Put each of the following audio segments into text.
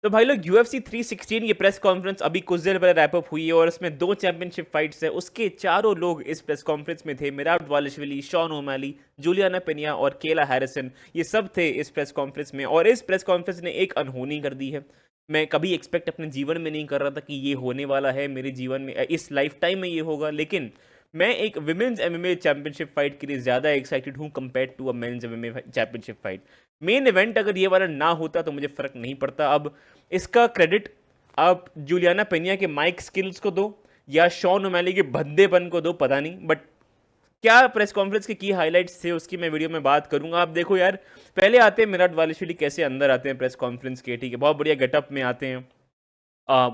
तो भाई लोग UFC 316 ये प्रेस कॉन्फ्रेंस अभी कुछ देर पहले रैप अप हुई है और इसमें 2 चैंपियनशिप फाइट्स है। उसके चारों लोग इस प्रेस कॉन्फ्रेंस में थे। मिराट वालिशविली, शॉन ओमैली, जूलियाना पेनिया और केला हैरिसन, ये सब थे इस प्रेस कॉन्फ्रेंस में। और इस प्रेस कॉन्फ्रेंस ने एक अनहोनी कर दी है। मैं कभी एक्सपेक्ट अपने जीवन में नहीं कर रहा था कि ये होने वाला है मेरे जीवन में, इस लाइफ टाइम में ये होगा। लेकिन मैं एक विमेंस एमएमए चैंपियनशिप फाइट के लिए ज़्यादा एक्साइटेड हूँ compare to a men's MMA championship fight. Main event अगर ये वाला ना होता तो मुझे फ़र्क नहीं पड़ता। अब इसका क्रेडिट आप जूलियाना पेनिया के माइक स्किल्स को दो या शॉन ओमैली के भद्देपन को दो, पता नहीं। बट क्या प्रेस कॉन्फ्रेंस के की हाइलाइट्स थे उसकी मैं वीडियो में बात करूंगा। आप देखो यार, पहले आते हैं मिराट वालिशविली कैसे अंदर आते हैं प्रेस कॉन्फ्रेंस के, ठीक है, बहुत बढ़िया गेटअप में आते हैं।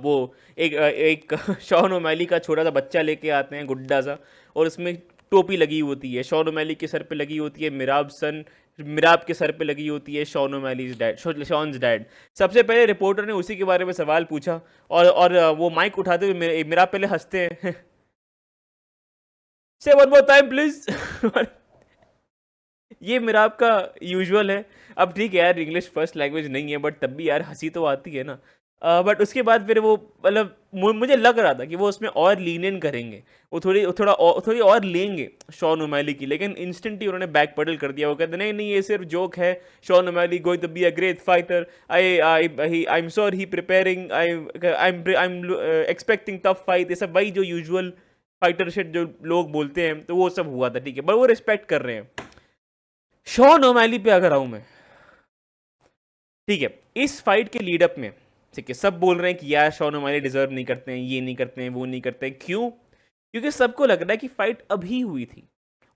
वो एक शॉन ओमैली का छोटा सा बच्चा लेके आते हैं, गुड्डा सा, और उसमें टोपी लगी होती है। शॉन ओमैली के सर पे लगी होती है मिराब के सर पे लगी होती है शॉन ओमैलीज डैड, शॉन्स डैड। सबसे पहले रिपोर्टर ने उसी के बारे में सवाल पूछा और वो माइक उठाते हुए मिराब पहले हंसते हैं। से वन मोर टाइम प्लीज। ये मिराब का यूजुअल है। अब ठीक है यार, इंग्लिश फर्स्ट लैंग्वेज नहीं है, बट तब भी यार हंसी तो आती है ना। बट उसके बाद फिर वो मतलब मुझे लग रहा था कि वो उसमें और लीनियन करेंगे, वो थोड़ी और लेंगे शॉन ओमैली की, लेकिन इंस्टेंटली उन्होंने बैक पेडल कर दिया। वो कहते नहीं नहीं, ये सिर्फ जोक है, Sean O'Malley going to be a great fighter, I am sure he preparing, I am expecting tough fight. ये सब वही जो यूजुअल फाइटर शिट जो लोग बोलते हैं, तो वो सब हुआ था, ठीक है, बट वो रिस्पेक्ट कर रहे हैं। शॉन ओमैली पे अगर आऊं मैं, ठीक है, इस फाइट के लीडअप में, ठीक है, सब बोल रहे हैं कि यार शॉन ओमैली डिजर्व नहीं करते हैं, ये नहीं करते हैं, वो नहीं करते हैं। क्यों? क्योंकि सबको लग रहा है कि फाइट अभी हुई थी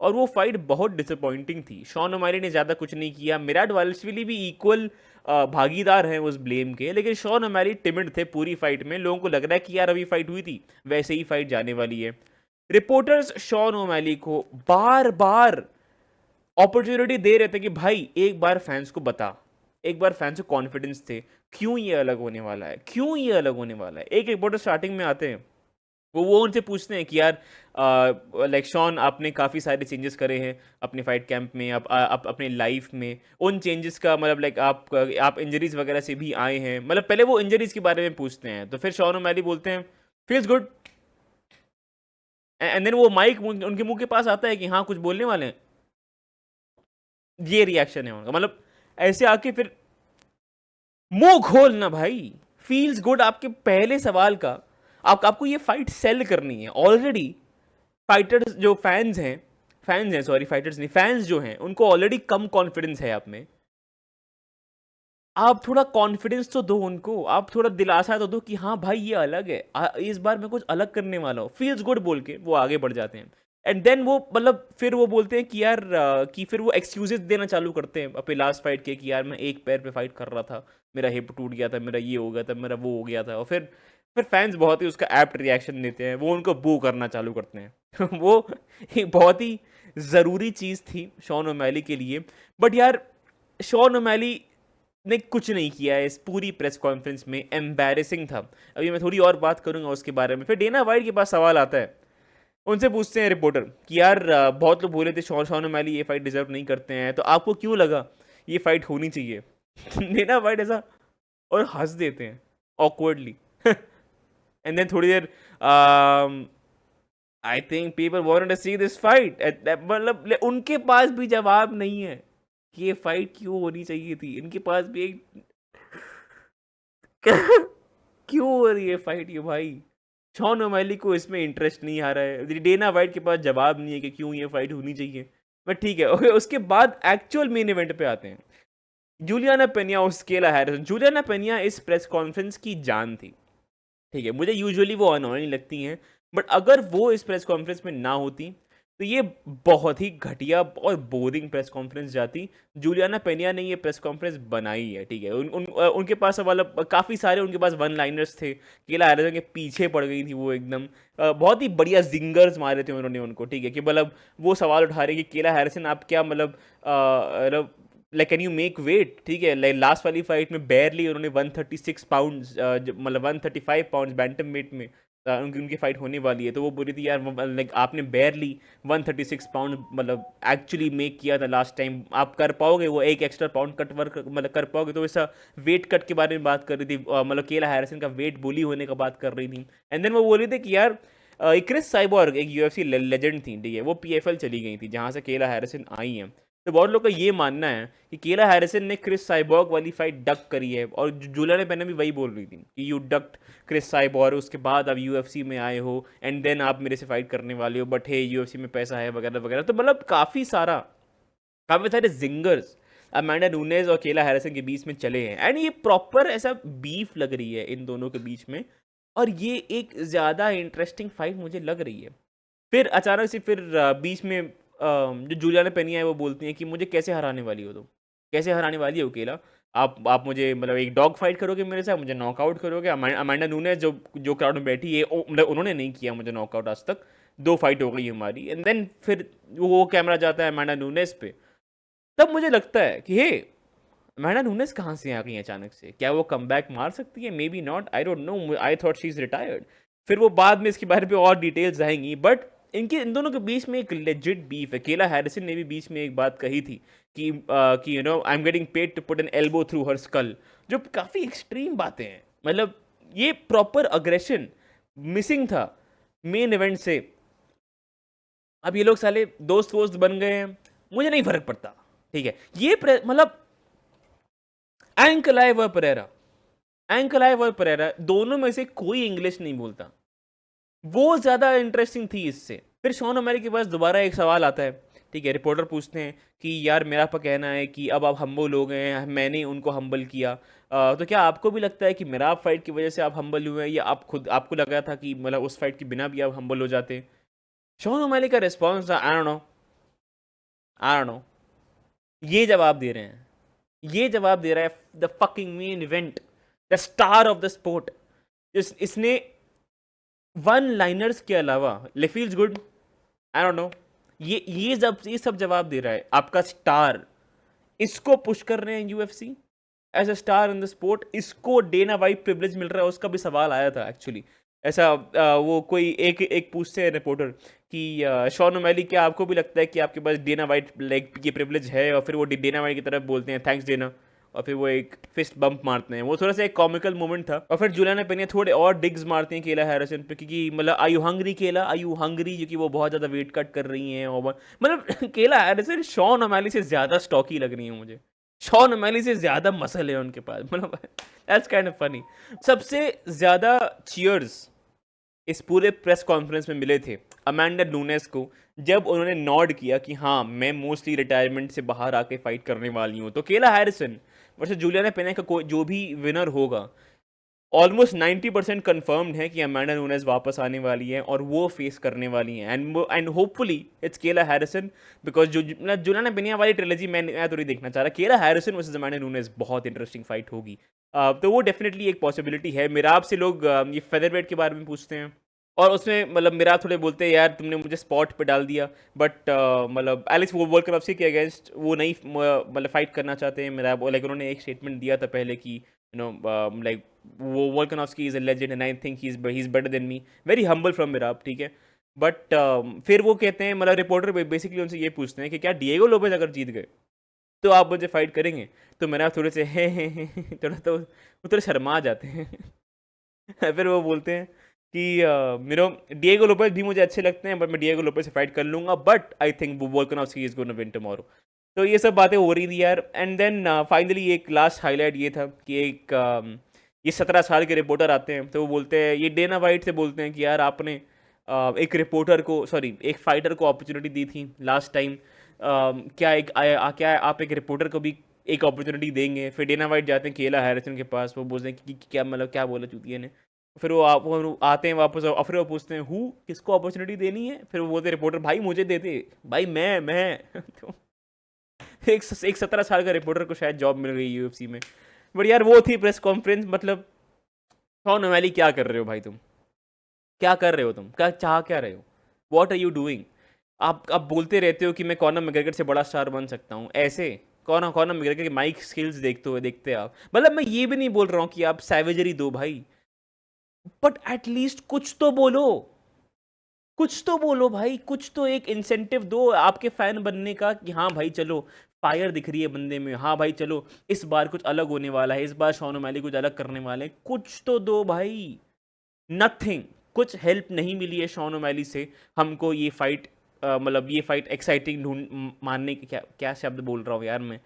और वो फाइट बहुत डिसअपॉइंटिंग थी। शॉन ओमैली ने ज़्यादा कुछ नहीं किया, मिराट वालिशविली भी इक्वल भागीदार हैं उस ब्लेम के, लेकिन शॉन ओमैली टिमिड थे पूरी फाइट में। लोगों को लग रहा है कि यार अभी फाइट हुई थी, वैसे ही फाइट जाने वाली है। रिपोर्टर्स शॉन ओमैली को बार बार अपॉर्चुनिटी दे रहे थे कि भाई एक बार फैंस को बता, एक बार फैंस को कॉन्फिडेंस थे, क्यों ये अलग होने वाला है, क्यों ये अलग होने वाला है। एक रिपोर्टर स्टार्टिंग में आते हैं, वो उनसे पूछते हैं कि यार लाइक शॉन, आपने काफ़ी सारे चेंजेस करे हैं अपने फाइट कैंप में, आप अपने लाइफ में, उन चेंजेस का मतलब लाइक आप इंजरीज वगैरह से भी आए हैं। मतलब पहले वो इंजरीज के बारे में पूछते हैं, तो फिर शॉन ओमैली बोलते हैं फील्स गुड, एंड देन वो माइक उनके मुंह के पास आता है कि हाँ कुछ बोलने वाले हैं। ये रिएक्शन है उनका, मतलब ऐसे आके फिर मुंह खोलना भाई। फील्स गुड आपके पहले सवाल का, आपको ये फाइट सेल करनी है ऑलरेडी। फाइटर्स जो फैंस हैं, सॉरी फाइटर्स नहीं, फैंस जो हैं उनको ऑलरेडी कम कॉन्फिडेंस है आप में। आप थोड़ा कॉन्फिडेंस तो दो उनको, आप थोड़ा दिलासा तो दो कि हाँ भाई ये अलग है, इस बार मैं कुछ अलग करने वाला हूँ, फील्स गुड बोल के वो आगे बढ़ जाते हैं। एंड देन वो मतलब फिर वो बोलते हैं कि यार कि फिर वो एक्सक्यूजेस देना चालू करते हैं अपने लास्ट फाइट के, कि यार मैं एक पैर पे फाइट कर रहा था, मेरा हिप टूट गया था, मेरा ये हो गया था, मेरा वो हो गया था। और फिर फैंस बहुत ही उसका एप्ट रिएक्शन देते हैं, वो उनको बू करना चालू करते हैं। वो एक बहुत ही ज़रूरी चीज़ थी शॉन ओमैली के लिए। बट यार शॉन ओमैली ने कुछ नहीं किया है इस पूरी प्रेस कॉन्फ्रेंस में, एम्बैरेसिंग था। अभी मैं थोड़ी और बात करूंगा उसके बारे में। फिर डेना वाइट के पास सवाल आता है, उनसे पूछते हैं रिपोर्टर कि यार बहुत लोग बोले थे शॉन शॉन ओमैली ये फाइट डिजर्व नहीं करते हैं, तो आपको क्यों लगा ये फाइट होनी चाहिए? डेना वाइट ऐसा और हंस देते हैं ऑकवर्डली। एंड देन थोड़ी देर, I think people wanted to see this fight, मतलब उनके पास भी जवाब नहीं है कि ये फाइट क्यों होनी चाहिए थी। इनके पास भी एक क्यों हो रही है फाइट ये भाई। शॉन ओमैली को इसमें इंटरेस्ट नहीं आ रहा है, डेना वाइट के पास जवाब नहीं है कि क्यों ये फाइट होनी चाहिए। बट ठीक है, ओके, उसके बाद एक्चुअल मेन इवेंट पे आते हैं। जूलियाना पेनिया और स्केला हैरिसन। जूलियाना पेनिया इस प्रेस कॉन्फ्रेंस की जान थी, ठीक है, मुझे यूजुअली वो अनोइंग लगती हैं, बट अगर वो इस प्रेस कॉन्फ्रेंस में ना होती तो ये बहुत ही घटिया और बोरिंग प्रेस कॉन्फ्रेंस जाती। जूलियाना पेनिया ने ये प्रेस कॉन्फ्रेंस बनाई है, ठीक है, उनके पास मतलब काफ़ी सारे उनके पास वन लाइनर्स थे। केला हैरिसन के पीछे पड़ गई थी वो एकदम, बहुत ही बढ़िया जिंगर्स मारे थे उन्होंने उनको, ठीक है, कि मतलब वो सवाल उठा रहे कि केला हैरिसन आप क्या मतलब like can you make weight, ठीक है, लाइक लास्ट वाली फाइट में बैरली उन्होंने 136 पाउंड, मतलब 135 पाउंड बैंटम वेट में उनकी उनकी फाइट होने वाली है, तो वो बोल रही थी यार लाइक आपने बेयरली 136 पाउंड मतलब एक्चुअली मेक किया था लास्ट टाइम, आप कर पाओगे वो एक एक्स्ट्रा पाउंड कट वर्क मतलब कर पाओगे? तो ऐसा वेट कट के बारे में बात कर रही थी, मतलब केला हैरिसन का वेट बुली होने का बात कर रही थी। एंड देन वो बोल रही थी कि यार क्रिस साइबॉर्ग एक यूएफसी लेजेंड थी, ठीक है, वो पीएफएल चली गई थी जहाँ से केला हैरिसन आई हैं। तो बहुत लोग का ये मानना है कि केला हैरिसन ने क्रिस साइबॉर्ग वाली फाइट डक करी है, और जूलिया ने पहले भी वही बोल रही थी कि यू डक्ट क्रिस साइबॉर्ग, उसके बाद आप यूएफसी में आए हो एंड देन आप मेरे से फाइट करने वाले हो, बट हे यूएफसी में पैसा है वगैरह वगैरह। तो मतलब काफ़ी सारे जिंगर्स अमांडा नूनेज और केला हैरिसन के बीच में चले हैं, एंड ये प्रॉपर ऐसा बीफ लग रही है इन दोनों के बीच में, और ये एक ज़्यादा इंटरेस्टिंग फाइट मुझे लग रही है। फिर अचानक से फिर बीच में जो जूलियाना पेनिया है वो बोलती हैं कि मुझे कैसे हराने वाली हो तुम, कैसे हराने वाली हो केला? आप मुझे मतलब एक डॉग फाइट करोगे मेरे साथ, मुझे नॉकआउट करोगे? अमांडा नूनेज जो जो क्राउड में बैठी है मतलब उन्होंने नहीं किया मुझे नॉकआउट आज तक, 2 फाइट हो गई हमारी। एंड देन फिर वो कैमरा जाता है अमांडा नूनेज पे, तब मुझे लगता है कि हे, अमांडा नूनेज कहाँ से आ गई अचानक से? क्या वो कमबैक मार सकती है? May be not, I don't know, I thought she is retired. फिर वो बाद में इसके बारे में और डिटेल्स आएंगी, बट इन दोनों के बीच में एक लेजिट बीफ है। केला हैरिसन ने भी बीच में एक बात कही थी कि you know I am getting paid to put an elbow through her skull, जो काफ़ी एक्सट्रीम बातें हैं। मतलब ये प्रॉपर अग्रेशन मिसिंग था मेन इवेंट से। अब ये लोग साले दोस्त वोस्त बन गए हैं, मुझे नहीं फर्क पड़ता, ठीक है। ये मतलब एंकलाइव और परेरा, एंकलाइव और परेरा दोनों में से कोई इंग्लिश नहीं बोलता, वो ज़्यादा इंटरेस्टिंग थी इससे। फिर शॉन ओमेरी के पास दोबारा एक सवाल आता है, ठीक है, रिपोर्टर पूछते हैं कि यार मेरा आपका कहना है कि अब आप हम्बल हो गए हैं, मैंने उनको हम्बल किया, तो क्या आपको भी लगता है कि मेरा फाइट की वजह से आप हम्बल हुए हैं, या आप खुद आपको लगा था कि मतलब उस फाइट के बिना भी आप हम्बल हो जाते? शॉन ओमेरी का रिस्पॉन्स था, I don't know, I don't know. ये जवाब दे रहे हैं, ये जवाब दे रहा है the fucking main event, the star of the sport. इसने वन लाइनर्स के अलावा ले feels good, I don't know, ये सब जवाब दे रहा है आपका स्टार। इसको पुश कर रहे हैं UFC as a star in the sport, इसको डेना वाइट प्रिविलेज मिल रहा है। उसका भी सवाल आया था एक्चुअली, ऐसा वो कोई एक एक पूछते हैं रिपोर्टर कि शॉन ओमेली क्या आपको भी लगता है कि आपके पास डेना वाइट लाइक ये प्रिविलेज है? और फिर वो डेना वाइट की तरफ बोलते हैं थैंक्स डेना, और फिर वो एक फिस्ट बम्प मारते हैं। वो थोड़ा सा एक कॉमिकल मोमेंट था। और फिर जुलियाना पेनिया थोड़े और डिग्स मारते हैं केला हैरिसन पे, क्योंकि मतलब आई यू हंग्री केला, आई यू हंग्री, क्योंकि वो बहुत ज़्यादा वेट कट कर रही हैं। और मतलब केला हैरिसन शॉन ओमेली से ज़्यादा स्टॉकी लग रही है मुझे, शॉन ओमेली से ज़्यादा मसल है उनके पास, मतलब दैट्स काइंड ऑफ फनी। सबसे ज़्यादा चीयर्स इस पूरे प्रेस कॉन्फ्रेंस में मिले थे अमांडा नूनेस को, जब उन्होंने नॉड किया कि हाँ मैं मोस्टली रिटायरमेंट से बाहर आके फाइट करने वाली हूँ। तो केला हैरिसन वर्सेस जुलियाना पेनिया का कोई जो भी विनर होगा, ऑलमोस्ट 90% कन्फर्म्ड है कि अमांडा नूनेस वापस आने वाली है और वो फेस करने वाली हैं, एंड होपफुली इट्स केला हैरिसन, बिकॉज जो जुलियाना पेनिया वाली ट्रिलॉजी मैं तो नहीं देखना चाह रहा। केला हैरिसन वर्सेस अमांडा नूनेस बहुत इंटरेस्टिंग फाइट होगी, तो वो डेफिनेटली एक पॉसिबिलिटी है। मेरा आपसे लोग ये फेदरवेट के बारे में पूछते हैं, और उसमें मतलब मेरा थोड़े बोलते हैं यार तुमने मुझे स्पॉट पे डाल दिया, बट मतलब एलेक्स वोल्कानोव्स्की के अगेंस्ट वो नहीं मतलब फाइट करना चाहते हैं। मेरा लाइक उन्होंने एक स्टेटमेंट दिया था पहले कि यू नो लाइक वो Volkanovski is a legend and I think he is better than me, very humble from मिराब, ठीक है। बट फिर वो कहते हैं, मतलब रिपोर्टर बेसिकली उनसे ये पूछते हैं कि क्या डिएगो लोपेज अगर जीत गए तो आप मुझे फाइट करेंगे? तो मेरा थोड़े से है थोड़ा तो वो थोड़े शर्मा जाते हैं फिर वो बोलते हैं कि मेरा डिएगो लोपेज भी मुझे अच्छे लगते हैं, बट मैं डिएगो लोपेज से फाइट कर लूँगा, बट आई थिंक वो Volkanovski is gonna win tomorrow. तो ये सब बातें हो रही थी यार। एंड देन फाइनली एक लास्ट हाईलाइट ये था कि एक ये 17 साल के रिपोर्टर आते हैं, तो वो बोलते हैं, ये डेना वाइट से बोलते हैं कि यार आपने एक रिपोर्टर को, सॉरी एक फाइटर को अपॉर्चुनिटी दी थी लास्ट टाइम, क्या आप एक रिपोर्टर को भी एक अपॉर्चुनिटी देंगे? फिर डेना वाइट जाते हैं केला हैरिसन के पास, वो बोलते हैं कि क्या मतलब क्या बोला चूतिया ने। फिर वो आते हैं वापस, और फिर वो पूछते हैं हु, किसको अपॉर्चुनिटी देनी है? फिर वो बोलते हैं रिपोर्टर भाई मुझे दे दे भाई, मैं तो एक 17 साल का रिपोर्टर को शायद जॉब मिल गई यूएफसी में। बट यार वो थी प्रेस कॉन्फ्रेंस। मतलब शॉन ओमेली क्या कर रहे हो भाई, तुम क्या कर रहे हो, तुम क्या चाह क्या रहे हो, वॉट आर यू डूइंग? आप बोलते रहते हो कि मैं कॉनर मैकग्रेगर से बड़ा स्टार बन सकता हूँ, ऐसे कॉनर मैकग्रेगर के माइक स्किल्स देखते आप। मतलब मैं ये भी नहीं बोल रहा हूँ कि आप सैवेजरी दो भाई, बट एटलीस्ट कुछ तो बोलो, कुछ तो बोलो भाई, कुछ तो एक इंसेंटिव दो आपके फैन बनने का कि हाँ भाई चलो, फायर दिख रही है बंदे में, हाँ भाई चलो इस बार कुछ अलग होने वाला है, इस बार शॉन ओमैली कुछ अलग करने वाले हैं, कुछ तो दो भाई। नथिंग, कुछ हेल्प नहीं मिली है शॉन ओमैली से हमको ये फाइट, मतलब ये फाइट एक्साइटिंग ढूंढ मानने की, क्या क्या शब्द बोल रहा हूँ यार मैं।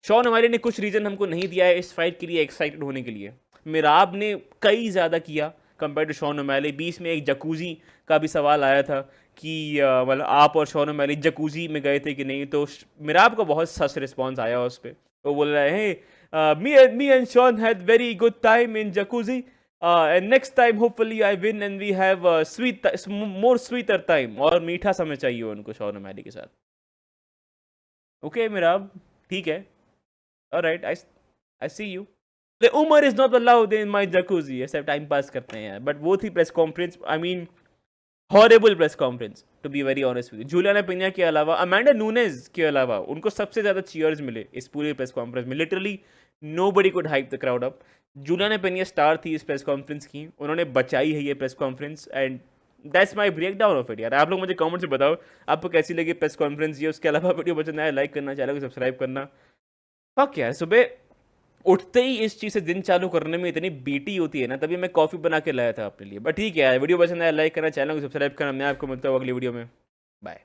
शॉन ओमैली ने कुछ रीज़न हमको नहीं दिया है इस फाइट के लिए एक्साइटेड होने के लिए। मिराब ने कई ज़्यादा किया कंपेयर टू शॉन ओमैली। बीच में एक जकूजी का भी सवाल आया था कि मतलब आप और शॉन ओमैली जकूजी में गए थे कि नहीं, तो मिराब को बहुत सच रिस्पॉन्स आया उस पर। वो बोल रहे हैं me and Shaun had very good time in jacuzzi, and next time hopefully I win and we have sweet more sweeter time, और मीठा समय चाहिए उनको शॉन ओमैली के साथ। ओके मिराब, ठीक है, alright, I see you. The Umar is not allowed in my jacuzzi, ऐसे टाइम पास करते हैं यार। बट वो थी press conference, I mean horrible press conference to be very honest with you. Juliana Pena के अलावा, अमेंडा नूनेज के अलावा, उनको सबसे ज़्यादा चीयर्स मिले इस पूरे प्रेस कॉन्फ्रेंस में। Literally nobody could hype the crowd up. Juliana Pena star थी इस प्रेस कॉन्फ्रेंस की, उन्होंने बचाई है ये press conference, and that's my breakdown of it यार। आप लोग मुझे कमेंट से बताओ आपको कैसी लगी प्रेस कॉन्फ्रेंस ये। उसके अलावा वीडियो पसंद आया लाइक करना, चैनल को सब्सक्राइब करना। फक यार, सुबह उठते ही इस चीज़ से दिन चालू करने में इतनी बीटी होती है ना, तभी मैं कॉफ़ी बना के लाया था अपने लिए। बट ठीक है यार, वीडियो पसंद आया लाइक करना, चैनल को सब्सक्राइब करना। मैं आपको मिलता हूँ अगली वीडियो में। बाय।